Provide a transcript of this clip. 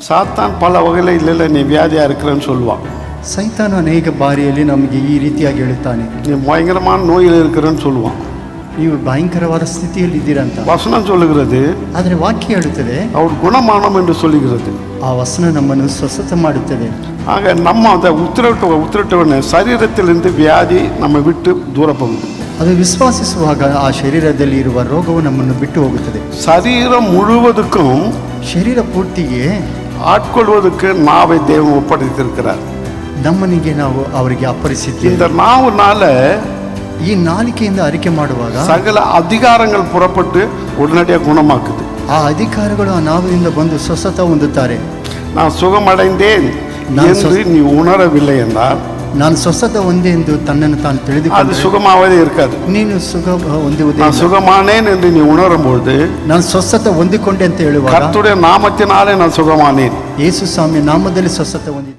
சாத்தான் பல வகையில் இல்லை நீ வியாதியாக இருக்கிறன்னு சொல்லுவான். ಸೈತಾನ ಅನೇಕ ಬಾರಿಯಲ್ಲಿ ನಮಗೆ ಈ ರೀತಿಯಾಗಿ ಹೇಳುತ್ತಾನೆ, நீ பயங்கரமான நோயில் இருக்கிறன்னு சொல்லுவான். ನೀವು ಭಯಂಕರವಾದ ಸ್ಥಿತಿಯಲ್ಲಿ ಇದ್ದೀರಂತ. வசனம் சொல்லுகிறது, ಆದರೆ ವಾಕ್ಯ ಹೇಳುತ್ತದೆ, அவர் குணமானம் என்று சொல்லுகிறது. ಆ ವಚನ ನಮ್ಮನ್ನು ಸ್ವಸ್ಥತೆ ಮಾಡುತ್ತದೆ. ஆக நம்ம அதை உத்திரட்டவன சரீரத்திலிருந்து வியாதி நம்ம விட்டு தூர போகுது. ಅದು ವಿಶ್ವಾಸಿಸುವಾಗ ಆ ಶರೀರದಲ್ಲಿ ಇರುವ ರೋಗವು ನಮ್ಮನ್ನು ಬಿಟ್ಟು ಹೋಗುತ್ತದೆ. சரீரம் முழுவதுக்கும் ಶರೀರ ಪೂರ್ತಿಗೆ ஆட்கொள்வதற்கு நாவை தேவன் ஒப்படைத்திருக்கிறார். ನಮ್ಮನಿಗೆ ನಾವು ಅವರಿಗೆ ಅಪ್ಪರಿಸಿದ್ದೇವೆ. இந்த நாவுனால ಈ ನಾಲಿಕೆಯಿಂದ ಅರಿಕೆ ಮಾಡುವಾಗ சகல அதிகாரங்கள் புறப்பட்டு உடனடியாக குணமாக்குது. ಆ ಅಧಿಕಾರಿಗಳು ಆ ನಾವಿನಿಂದ ಬಂದು ಸ್ವಸ್ಥತೆ ಹೊಂದುತ್ತಾರೆ. நான் சுகமடைந்தேன் என்று நீ உணரவில்லை என்றால், ನಾನು ಸ್ವಸ್ಥತೆ ಹೊಂದೆ ಎಂದು ತನ್ನನ್ನು ತಾನು அது ತಿಳಿದುಕೊಂಡು சுகமாவதே இருக்காது. ನೀನು ಸುಖ ಹೊಂದುವುದೇ நான் ಇಲ್ಲ. சுகமானேன் என்று நீ உணரும்போது, ನಾನು ಸ್ವಸ್ಥತೆ ಹೊಂದಿಕೊಂಡೆ ಅಂತ ಹೇಳುವಾಗ கர்த்தருடைய நாமத்தினாலே நான் சுகமானேன். ಯೇಸು ಸ್ವಾಮಿ ನಾಮದಲ್ಲಿ ಸ್ವಸ್ಥತೆ ಹೊಂದಿದ್ದೆ.